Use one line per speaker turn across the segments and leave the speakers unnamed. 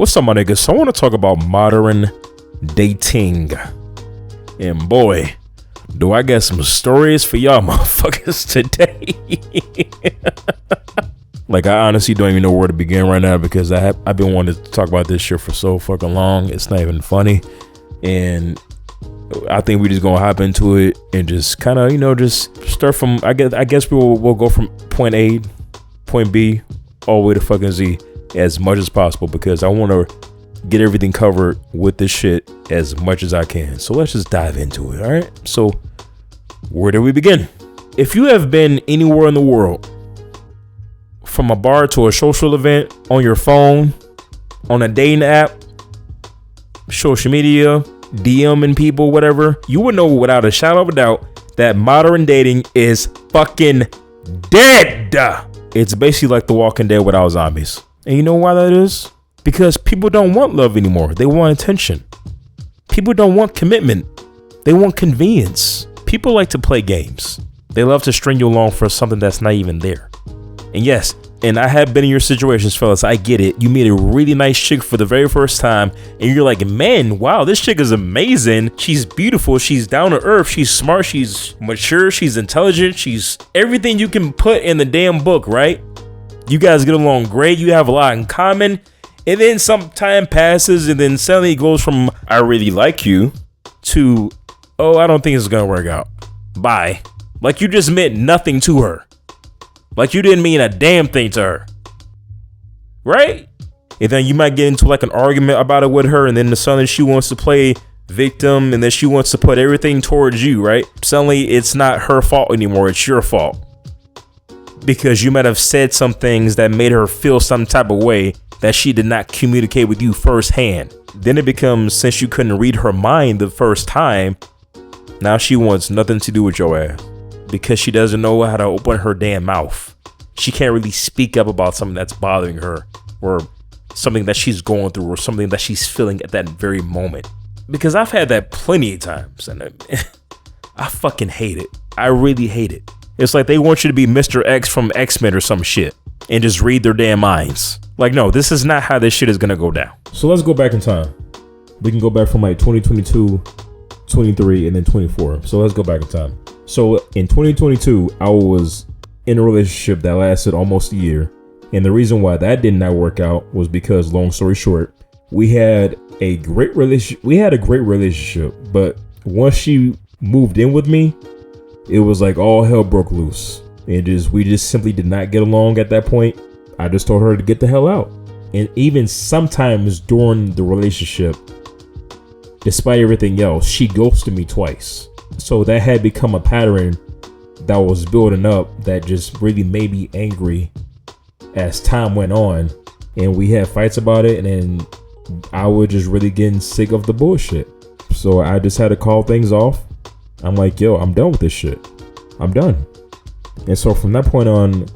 What's up, my niggas? So I want to talk about modern dating. And boy, do I got some stories for y'all motherfuckers today. Like, I honestly don't even know where to begin right now because I've been wanting to talk about this shit for so fucking long. It's not even funny. And I think we just gonna hop into it and just kind of, just start from, I guess we'll go from point A, point B, all the way to fucking Z as much as possible because I want to get everything covered with this shit as much as I can. So let's just dive into it. All right. So where do we begin? If you have been anywhere in the world, from a bar to a social event, on your phone, on a dating app, social media, DMing people, whatever, you would know without a shadow of a doubt that modern dating is fucking dead. It's basically like The Walking Dead without zombies. And you know why that is? Because people don't want love anymore. They want attention. People don't want commitment. They want convenience. People like to play games. They love to string you along for something that's not even there. And yes, and I have been in your situations, fellas. I get it. You meet a really nice chick for the very first time, and you're like, man, wow, this chick is amazing. She's beautiful. She's down to earth. She's smart. She's mature. She's intelligent. She's everything you can put in the damn book, right? You guys get along great. You have a lot in common. And then some time passes, and then suddenly it goes from, I really like you, to, oh, I don't think it's going to work out. Bye. Like you just meant nothing to her. Like you didn't mean a damn thing to her. Right? And then you might get into like an argument about it with her, and then suddenly she wants to play victim, and then she wants to put everything towards you, right? Suddenly it's not her fault anymore. It's your fault. Because you might have said some things that made her feel some type of way that she did not communicate with you firsthand. Then it becomes, since you couldn't read her mind the first time, now she wants nothing to do with your ass. Because she doesn't know how to open her damn mouth. She can't really speak up about something that's bothering her, or something that she's going through, or something that she's feeling at that very moment. Because I've had that plenty of times, and I fucking hate it. I really hate it. It's like they want you to be Mr. X from X-Men or some shit and just read their damn minds. Like, no, this is not how this shit is gonna go down. So let's go back in time. We can go back from like 2022, 23, and then 24. So let's go back in time. So in 2022, I was in a relationship that lasted almost a year. And the reason why that did not work out was because, long story short, we had a great relationship. But once she moved in with me, it was like all hell broke loose. And we just simply did not get along at that point. I just told her to get the hell out. And even sometimes during the relationship, despite everything else, she ghosted me twice. So that had become a pattern that was building up that just really made me angry as time went on. And we had fights about it, and then I was just really getting sick of the bullshit. So I just had to call things off. I'm like, yo, I'm done with this shit. I'm done. And so from that point on,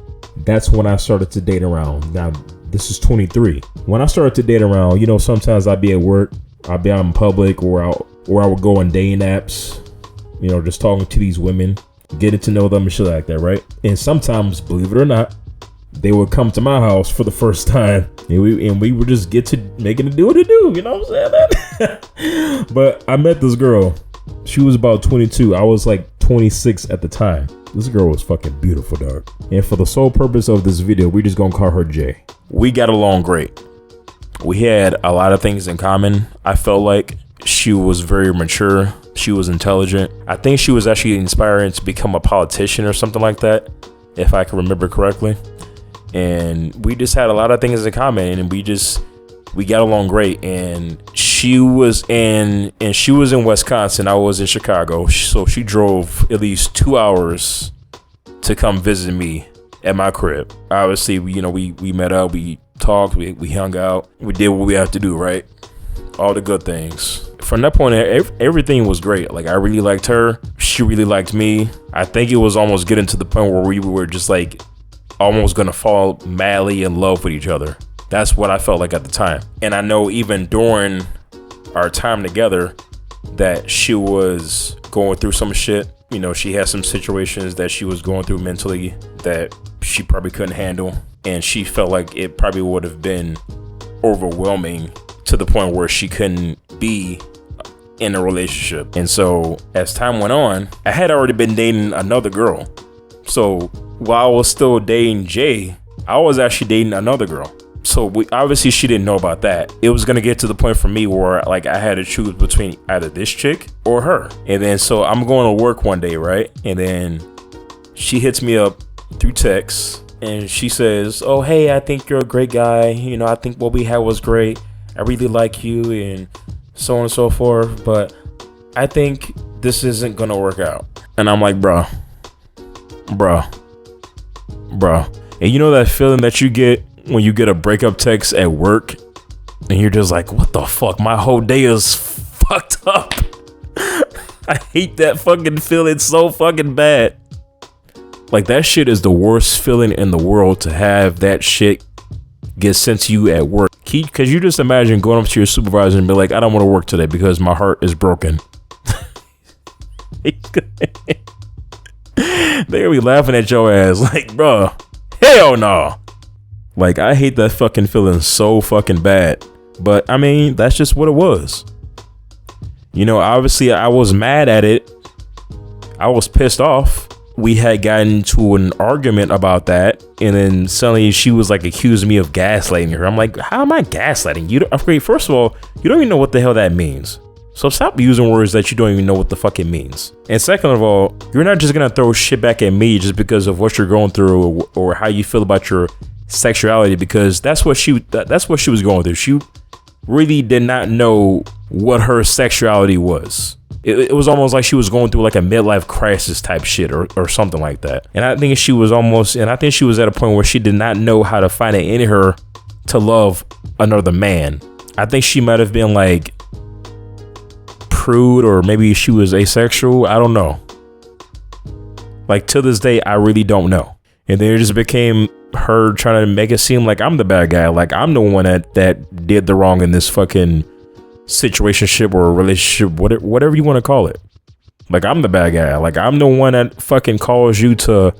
that's when I started to date around. Now, this is 23. When I started to date around, sometimes I'd be at work, I'd be out in public, or I would go on dating apps, just talking to these women, getting to know them and shit like that, right? And sometimes, believe it or not, they would come to my house for the first time, and we would just get to making it do what it do, you know what I'm saying? But I met this girl. She was about 22. I was like 26 at the time. This girl was fucking beautiful, dog. And for the sole purpose of this video, we just gonna call her Jay. We got along great. We had a lot of things in common. I felt like she was very mature. She was intelligent. I think she was actually inspiring to become a politician or something like that, if I can remember correctly. And we just had a lot of things in common, and we got along great. And she was in Wisconsin. I was in Chicago. So she drove at least 2 hours to come visit me at my crib. Obviously, we met up, we talked, we hung out, we did what we have to do, right? All the good things. From that point, everything was great. Like, I really liked her. She really liked me. I think it was almost getting to the point where we were just like almost gonna fall madly in love with each other. That's what I felt like at the time. And I know even during our time together that she was going through some shit. She had some situations that she was going through mentally that she probably couldn't handle. And she felt like it probably would have been overwhelming to the point where she couldn't be in a relationship. And so as time went on, I had already been dating another girl. So while I was still dating Jay, I was actually dating another girl. So obviously she didn't know about that. It was gonna get to the point for me where like I had to choose between either this chick or her. And then so I'm going to work one day, right? And then she hits me up through text and she says, oh, hey, I think you're a great guy. You know, I think what we had was great. I really like you and so on and so forth. But I think this isn't going to work out. And I'm like, bro. And you know that feeling that you get when you get a breakup text at work and you're just like, what the fuck? My whole day is fucked up. I hate that fucking feeling so fucking bad. Like that shit is the worst feeling in the world to have that shit get sent to you at work. Cause you just imagine going up to your supervisor and be like, I don't want to work today because my heart is broken. They'll be laughing at your ass like, bro, hell no. Like, I hate that fucking feeling so fucking bad. But, I mean, that's just what it was. You know, obviously, I was mad at it. I was pissed off. We had gotten into an argument about that. And then suddenly she was, like, accusing me of gaslighting her. I'm like, how am I gaslighting you? Okay, first of all, you don't even know what the hell that means. So stop using words that you don't even know what the fuck it means. And second of all, you're not just going to throw shit back at me just because of what you're going through or how you feel about your sexuality, because that's what she was going through. She really did not know what her sexuality was. It was almost like she was going through like a midlife crisis type shit or something like that. And I think she was at a point where she did not know how to find it in her to love another man. I think she might have been like prude, or maybe she was asexual. I don't know. Like to this day, I really don't know. And then it just became her trying to make it seem like I'm the bad guy, like I'm the one that did the wrong in this fucking situationship or relationship, whatever you want to call it. Like I'm the bad guy, like I'm the one that fucking calls you to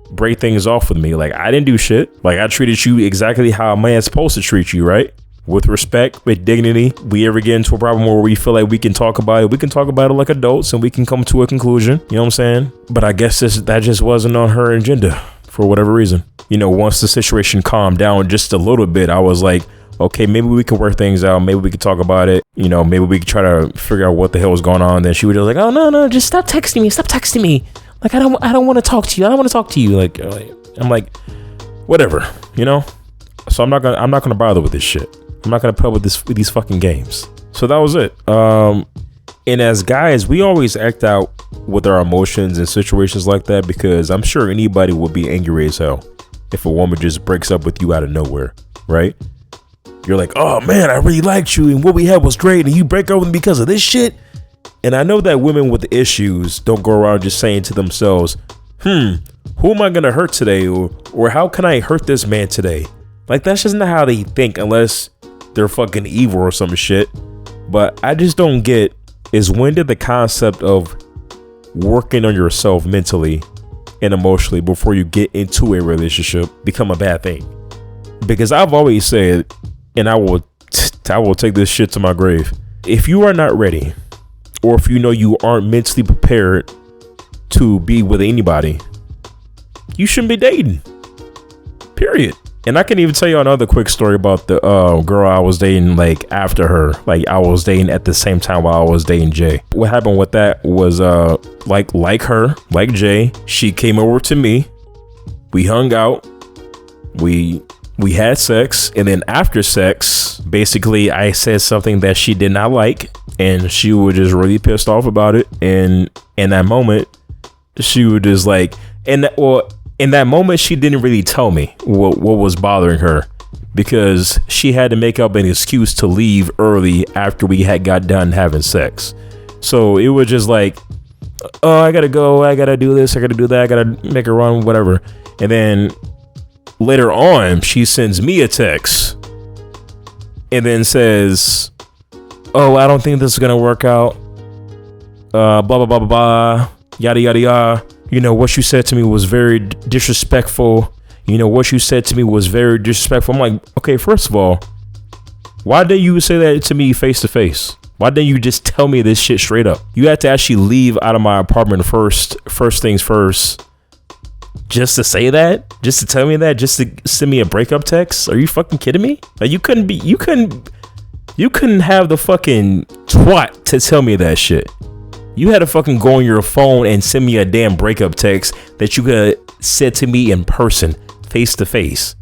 break things off with me. Like I didn't do shit. Like I treated you exactly how a man's supposed to treat you, right? With respect, with dignity. We ever get into a problem where we feel like we can talk about it, we can talk about it like adults and we can come to a conclusion. You know what I'm saying? But I guess that just wasn't on her agenda for whatever reason. You know, once the situation calmed down just a little bit, I was like, okay, maybe we can work things out. Maybe we could talk about it. You know, maybe we could try to figure out what the hell was going on. Then she was just like, oh, no, just stop texting me. Stop texting me. Like, I don't want to talk to you. I don't want to talk to you. Like, I'm like, whatever, you know? So I'm not going to bother with this shit. I'm not going to put up with these fucking games. So that was it. And as guys, we always act out with our emotions in situations like that, because I'm sure anybody would be angry as hell if a woman just breaks up with you out of nowhere, right? You're like, oh man, I really liked you and what we had was great, and you break up with me because of this shit. And I know that women with issues don't go around just saying to themselves, who am I gonna hurt today, or how can I hurt this man today? Like that's just not how they think, unless they're fucking evil or some shit. But I just don't get is, when did the concept of working on yourself mentally and emotionally before you get into a relationship become a bad thing? Because I've always said, and I will take this shit to my grave, if you are not ready, or if you know you aren't mentally prepared to be with anybody, you shouldn't be dating, period. And I can even tell you another quick story about the girl I was dating, like after her. Like I was dating at the same time while I was dating Jay. What happened with that was like her, like Jay, she came over to me. We hung out. We had sex, and then after sex, basically I said something that she did not like, and she was just really pissed off about it. And in that moment, she was just like, in that moment, she didn't really tell me what was bothering her, because she had to make up an excuse to leave early after we had got done having sex. So it was just like, oh, I gotta go, I gotta do this, I gotta do that, I gotta make a run, whatever. And then later on, she sends me a text and then says, oh, I don't think this is gonna work out. Blah, blah, blah, blah, blah, yada, yada, yada. You know, what you said to me was very disrespectful. You know, what you said to me was very disrespectful. I'm like, okay, first of all, Why didn't you say that to me face to face? Why didn't you just tell me this shit straight up? You had to actually leave out of my apartment first things first, just to say that, just to tell me that, just to send me a breakup text. Are you fucking kidding me? Like, you couldn't have the fucking twat to tell me that shit. You had to fucking go on your phone and send me a damn breakup text that you could have said to me in person, face to face.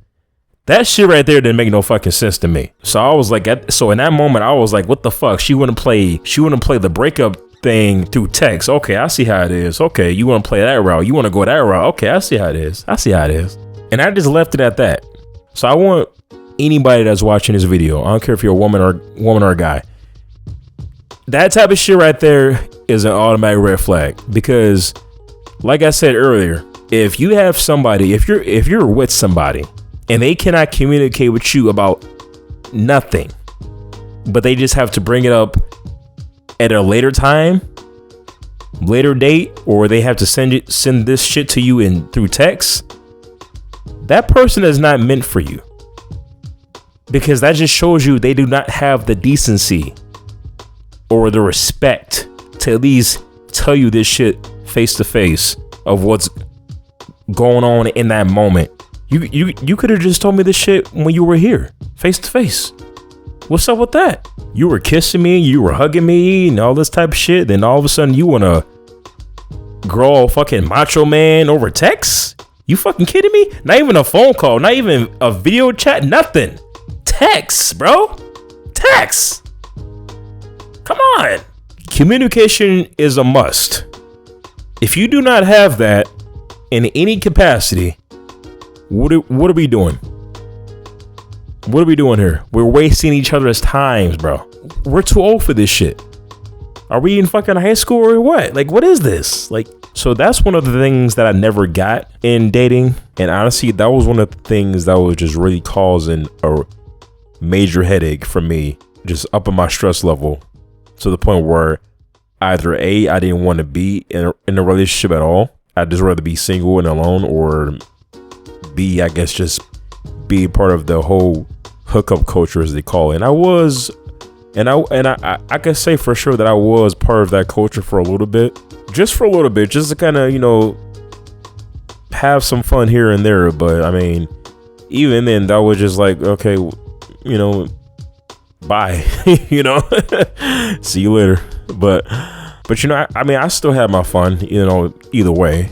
That shit right there didn't make no fucking sense to me. So I was like, so in that moment, I was like, what the fuck? She wouldn't play the breakup thing through text. Okay, I see how it is. Okay, you want to play that route. You want to go that route. Okay, I see how it is. And I just left it at that. So I want anybody that's watching this video, I don't care if you're a woman or a guy, that type of shit right there is an automatic red flag. Because like I said earlier, if you have somebody, if you're with somebody and they cannot communicate with you about nothing, but they just have to bring it up at a later time, later date, or they have to send this shit to you through text, that person is not meant for you. Because that just shows you they do not have the decency or the respect to at least tell you this shit face to face of what's going on in that moment. You could have just told me this shit when you were here, face to face. What's up with that? You were kissing me, you were hugging me, and all this type of shit. Then all of a sudden you wanna grow a fucking macho man over text? You fucking kidding me? Not even a phone call, not even a video chat, nothing. Text, bro. Text. Come on. Communication is a must. If you do not have that in any capacity, what are we doing? What are we doing here? We're wasting each other's times, bro. We're too old for this shit. Are we in fucking high school or what? Like, what is this? Like, so that's one of the things that I never got in dating. And honestly, that was one of the things that was just really causing a major headache for me, just upping my stress level to the point where either A, I didn't want to be in a relationship at all. I'd just rather be single and alone, or B, I guess just be part of the whole hookup culture, as they call it. And I was, and I can say for sure that I was part of that culture for a little bit, just to kind of, you know, have some fun here and there. But I mean, even then, that was just like, okay, you know, bye, you know, see you later. But you know, I mean, I still had my fun, you know, either way.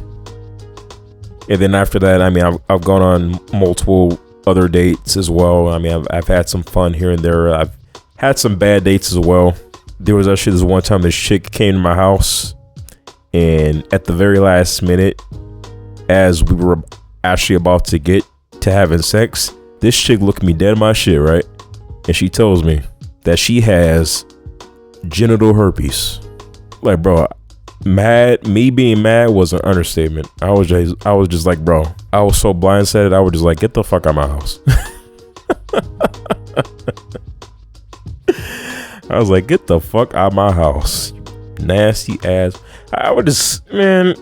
And then after that, I mean, I've gone on multiple other dates as well. I mean, I've had some fun here and there. I've had some bad dates as well. There was actually this one time this chick came to my house, and at the very last minute, as we were actually about to get to having sex, this chick looked me dead in my shit, right? And she tells me that she has genital herpes. Like, bro, me being mad was an understatement. I was just like, bro, I was so blindsided. I was just like, get the fuck out of my house. I was like, get the fuck out of my house, you nasty ass. I would just, man,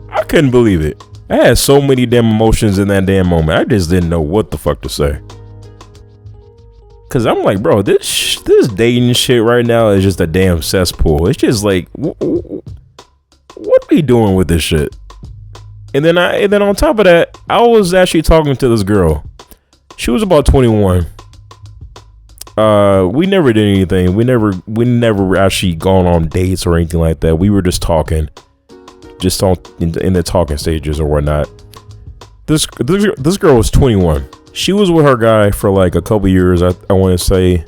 I couldn't believe it. I had so many damn emotions in that damn moment. I just didn't know what the fuck to say. Cause I'm like, bro, this dating shit right now is just a damn cesspool. It's just like, what are we doing with this shit? And then on top of that, I was actually talking to this girl. She was about 21. We never did anything. We never actually gone on dates or anything like that. We were just talking, in the talking stages or whatnot. This girl was 21. She was with her guy for like a couple years, I want to say.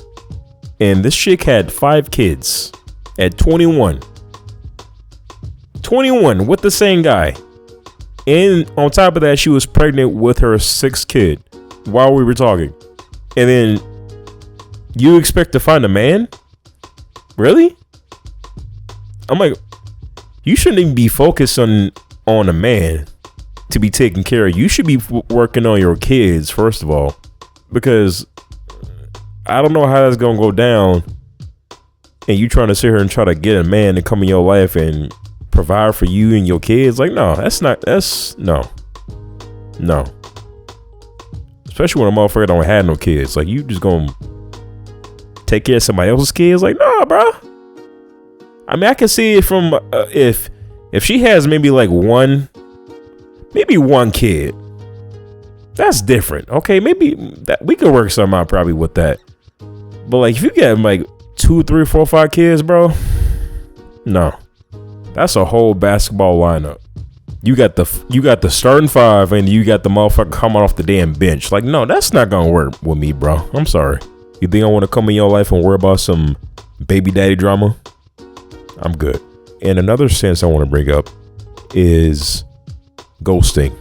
And this chick had 5 kids at 21. 21 with the same guy. And on top of that, she was pregnant with her 6th kid while we were talking. And then you expect to find a man? Really? I'm like, you shouldn't even be focused on a man to be taken care of. You should be working on your kids first of all, because I don't know how that's gonna go down, and you trying to sit here and try to get a man to come in your life and provide for you and your kids. Like, no, that's no. Especially when a motherfucker don't have no kids. Like, you just gonna take care of somebody else's kids? Like, nah, bro. I mean, I can see it from if she has maybe like one kid. That's different. Okay, maybe that we could work something out probably with that. But like, if you get like 2, 3, 4, 5 kids, bro, no, that's a whole basketball lineup. You got the starting 5, and you got the motherfucker coming off the damn bench. Like, no, that's not gonna work with me, bro. I'm sorry. You think I want to come in your life and worry about some baby daddy drama? I'm good. And another sense I want to bring up is ghosting.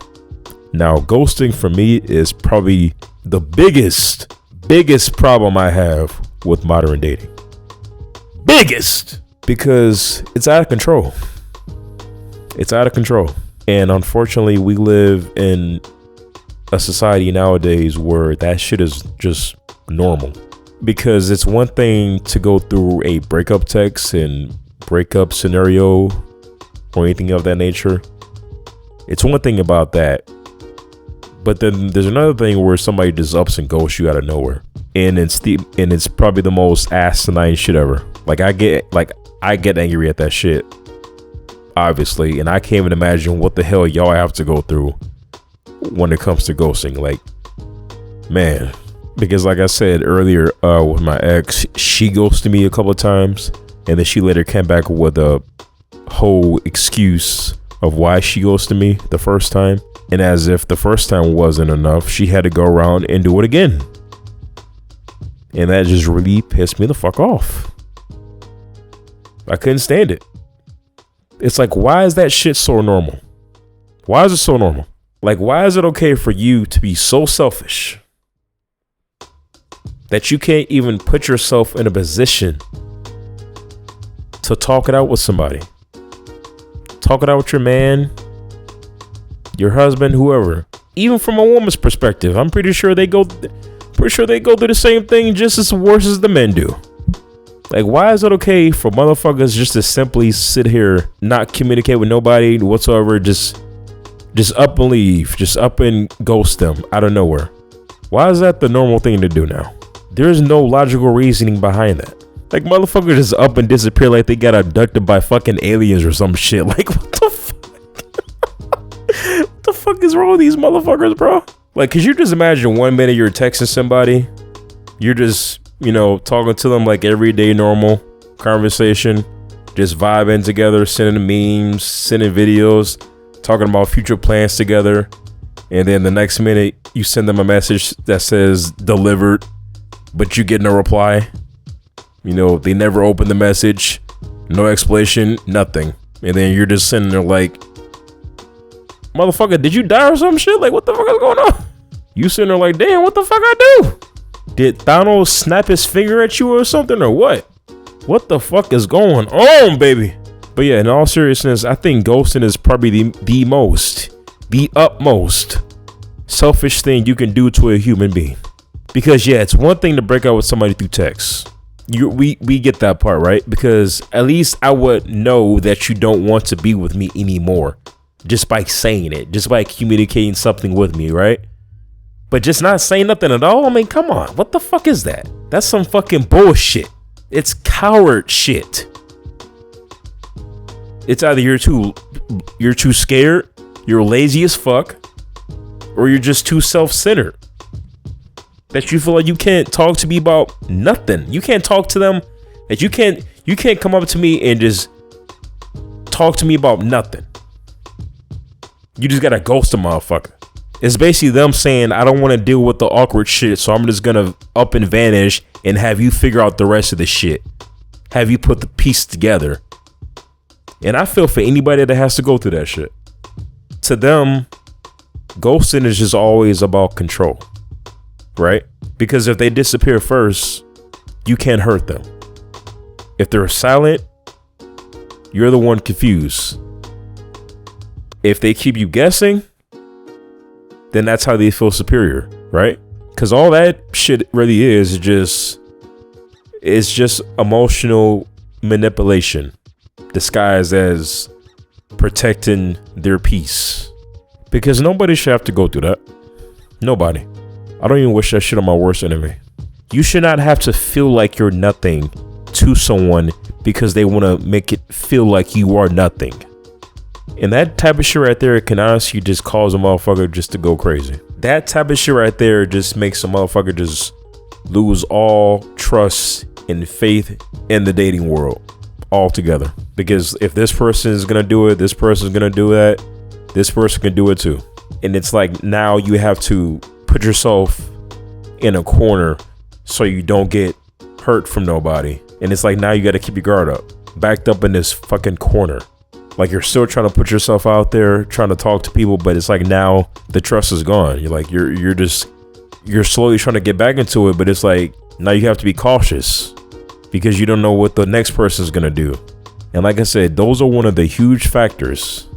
Now, ghosting for me is probably the biggest problem I have with modern dating. Biggest! Because it's out of control. It's out of control. And unfortunately, we live in a society nowadays where that shit is just normal. Because it's one thing to go through a breakup text and breakup scenario or anything of that nature. It's one thing about that. But then there's another thing where somebody just ups and ghosts you out of nowhere. And it's probably the most asinine shit ever. Like, I get angry at that shit, obviously, and I can't even imagine what the hell y'all have to go through when it comes to ghosting. Like, man, because like I said earlier, with my ex, she ghosted me a couple of times, and then she later came back with a whole excuse of why she ghosted me the first time. And as if the first time wasn't enough, she had to go around and do it again. And that just really pissed me the fuck off. I couldn't stand it. It's like, why is that shit so normal? Why is it so normal? Like, why is it okay for you to be so selfish that you can't even put yourself in a position to talk it out with somebody? Talk it out with your man, your husband, whoever. Even from a woman's perspective, I'm pretty sure they go through the same thing just as worse as the men do. Like, why is it okay for motherfuckers just to simply sit here, not communicate with nobody whatsoever, just up and leave, just up and ghost them out of nowhere? Why is that the normal thing to do now? There's no logical reasoning behind that. Like, motherfuckers just up and disappear like they got abducted by fucking aliens or some shit. Like, what the fuck? What the fuck is wrong with these motherfuckers, bro? Like, could you just imagine 1 minute you're texting somebody, you're just, talking to them like everyday normal conversation, just vibing together, sending memes, sending videos, talking about future plans together. And then the next minute you send them a message that says delivered, but you get no reply. They never open the message, no explanation, nothing. And then you're just sitting there like, motherfucker, did you die or some shit? Like, what the fuck is going on? You sitting there like, damn, what the fuck I do? Did Thanos snap his finger at you or something, or what? What the fuck is going on, baby? But yeah, in all seriousness, I think ghosting is probably the utmost selfish thing you can do to a human being. Because yeah, it's one thing to break up with somebody through text. We get that part, right? Because at least I would know that you don't want to be with me anymore just by saying it, just by communicating something with me, right? But just not saying nothing at all? I mean, come on. What the fuck is that? That's some fucking bullshit. It's coward shit. It's either you're too scared, you're lazy as fuck, or you're just too self-centered. That you feel like you can't talk to me about nothing. You can't talk to them. That you can't come up to me and just talk to me about nothing. You just gotta ghost a motherfucker. It's basically them saying, I don't want to deal with the awkward shit, so I'm just gonna up and vanish and have you figure out the rest of the shit. Have you put the piece together. And I feel for anybody that has to go through that shit. To them, ghosting is just always about control, right? Because if they disappear first, you can't hurt them. If they're silent, you're the one confused. If they keep you guessing, then that's how they feel superior, right? Because all that shit really is just emotional manipulation disguised as protecting their peace. Because nobody should have to go through that. Nobody. I don't even wish that shit on my worst enemy. You should not have to feel like you're nothing to someone because they want to make it feel like you are nothing. And that type of shit right there can honestly just cause a motherfucker just to go crazy. That type of shit right there just makes a motherfucker just lose all trust and faith in the dating world altogether. Because if this person is gonna do it, this person is gonna do that, this person can do it too. And it's like now you have to put yourself in a corner so you don't get hurt from nobody. And it's like now you got to keep your guard up, backed up in this fucking corner. Like you're still trying to put yourself out there, trying to talk to people, but it's like now the trust is gone. You're like you're slowly trying to get back into it, but it's like now you have to be cautious because you don't know what the next person is gonna do. And like I said, those are one of the huge factors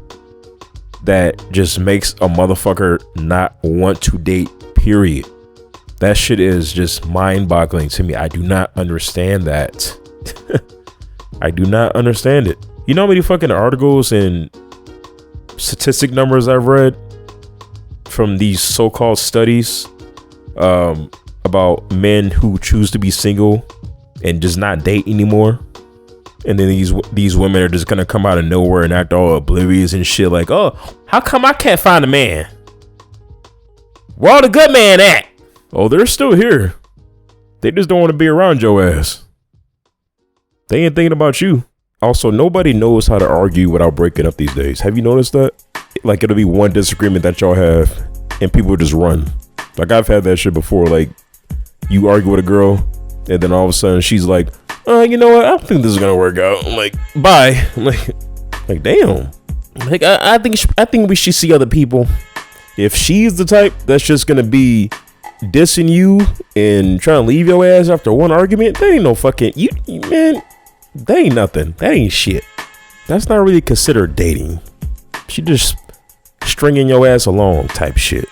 that just makes a motherfucker not want to date, period. That shit is just mind-boggling to me. I do not understand that. I do not understand it. You know how many fucking articles and statistic numbers I've read from these so-called studies about men who choose to be single and just not date anymore? And then these women are just gonna come out of nowhere and act all oblivious and shit like, oh, how come I can't find a man? Where all the good man at? Oh, they're still here. They just don't want to be around your ass. They ain't thinking about you. Also, nobody knows how to argue without breaking up these days. Have you noticed that? Like, it'll be one disagreement that y'all have and people just run. Like, I've had that shit before. Like, you argue with a girl and then all of a sudden she's like, you know what? I don't think this is gonna work out. I'm like, bye. I'm like, damn. Like, I think we should see other people. If she's the type that's just gonna be dissing you and trying to leave your ass after one argument, that ain't no fucking you man. That ain't nothing. That ain't shit. That's not really considered dating. She just stringing your ass along type shit.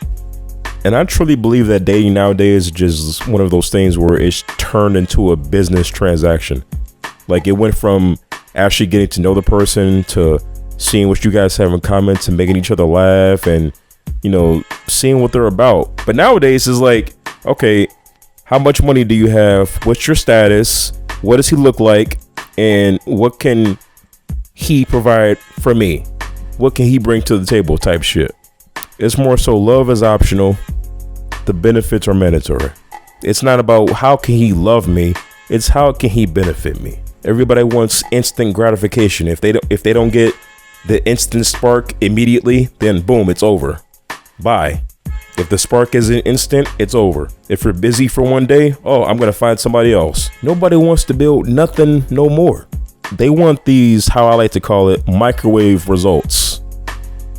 And I truly believe that dating nowadays is just one of those things where it's turned into a business transaction. Like, it went from actually getting to know the person to seeing what you guys have in common to making each other laugh and, you know, seeing what they're about. But nowadays it's like, okay, how much money do you have? What's your status? What does he look like? And what can he provide for me? What can he bring to the table type shit? It's more so love is optional. The benefits are mandatory. It's not about how can he love me. It's how can he benefit me. Everybody wants instant gratification. If they don't get the instant spark immediately, then boom, it's over. Bye. If the spark isn't instant, it's over. If you're busy for one day, oh, I'm gonna find somebody else. Nobody wants to build nothing no more. They want these, how I like to call it, microwave results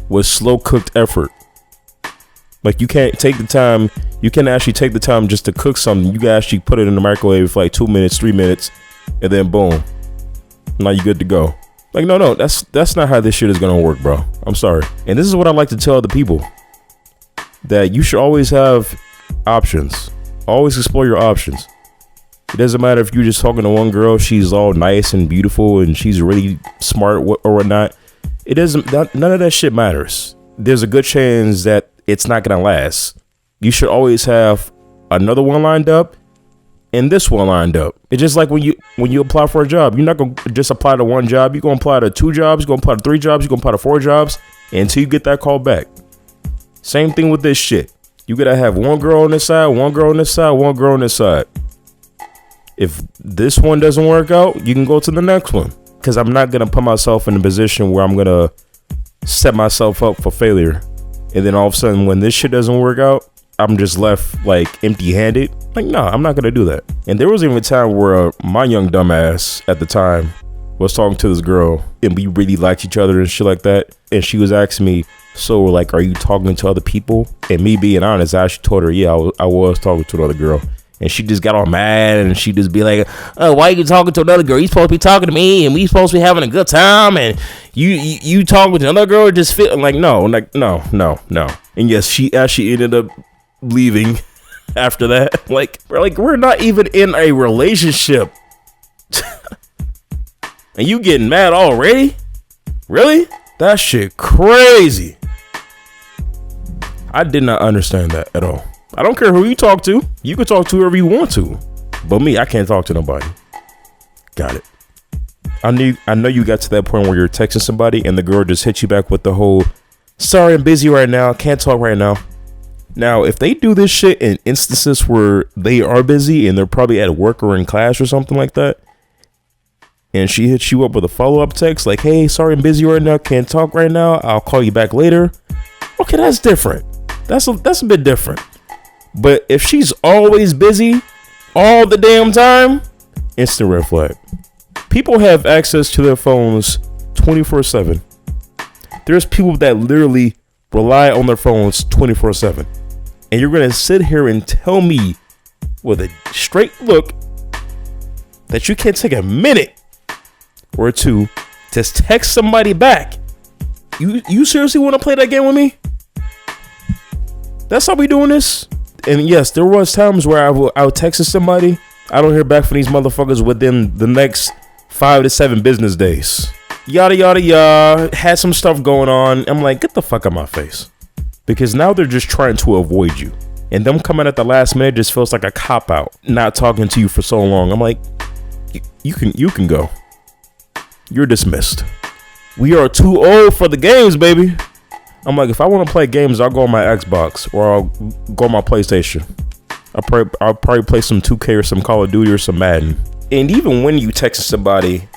with slow cooked effort. Like, you can't take the time. You can actually take the time just to cook something. You can actually put it in the microwave for like 2 minutes, 3 minutes, and then boom, now you're good to go. Like, no, that's not how this shit is gonna work, bro. I'm sorry. And this is what I like to tell the people, that you should always have options. Always explore your options. It doesn't matter if you're just talking to one girl, she's all nice and beautiful and she's really smart or whatnot. It doesn't, none of that shit matters. There's a good chance that it's not gonna last. You should always have another one lined up and this one lined up. It's just like when you apply for a job, you're not gonna just apply to one job. You're gonna apply to 2 jobs, you're gonna apply to 3 jobs, you're gonna apply to 4 jobs until you get that call back. Same thing with this shit. You gotta have one girl on this side, one girl on this side, one girl on this side. If this one doesn't work out, you can go to the next one. Because I'm not gonna put myself in a position where I'm gonna set myself up for failure. And then all of a sudden, when this shit doesn't work out, I'm just left like empty-handed. Like, no, I'm not gonna do that. And there was even a time where my young dumbass at the time was talking to this girl and we really liked each other and shit like that. And she was asking me, so like, are you talking to other people? And me being honest, I actually told her, yeah, I was talking to another girl. And she just got all mad and she just be like, oh, why are you talking to another girl? You supposed to be talking to me and we supposed to be having a good time. And you talking with another girl, just feel like, no. And yes, she actually ended up leaving after that. Like we're not even in a relationship. And you getting mad already? Really? That shit crazy. I did not understand that at all. I don't care who you talk to. You can talk to whoever you want to. But me, I can't talk to nobody. Got it. I know you got to that point where you're texting somebody and the girl just hits you back with the whole, sorry, I'm busy right now. Can't talk right now. Now, if they do this shit in instances where they are busy and they're probably at work or in class or something like that, and she hits you up with a follow-up text like, hey, sorry, I'm busy right now. Can't talk right now. I'll call you back later. Okay, that's different. That's a bit different. But if she's always busy all the damn time, instant red flag. People have access to their phones 24/7. There's people that literally rely on their phones 24/7. And you're going to sit here and tell me with a straight look that you can't take a minute or two to text somebody back. You seriously want to play that game with me? That's how we doing this? And yes, there was times where I would text somebody. I don't hear back from these motherfuckers within the next 5 to 7 business days. Yada, yada, yada. Had some stuff going on. I'm like, get the fuck out of my face. Because now they're just trying to avoid you. And them coming at the last minute just feels like a cop-out. Not talking to you for so long. I'm like, you can go. You're dismissed. We are too old for the games, baby. I'm like, if I want to play games, I'll go on my Xbox or I'll go on my PlayStation. I'll probably play some 2K or some Call of Duty or some Madden. And even when you text somebody,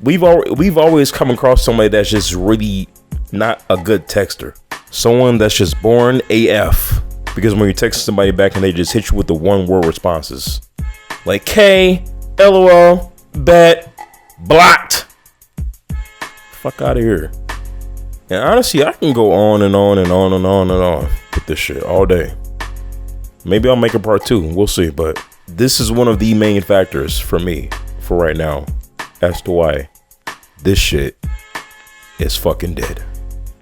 we've always come across somebody that's just really not a good texter. Someone that's just born AF. Because when you text somebody back and they just hit you with the one-word responses. Like, K, LOL, bet, blocked. Fuck out of here. And honestly, I can go on and on and on and on and on with this shit all day. Maybe I'll make a part 2. We'll see. But this is one of the main factors for me for right now as to why this shit is fucking dead.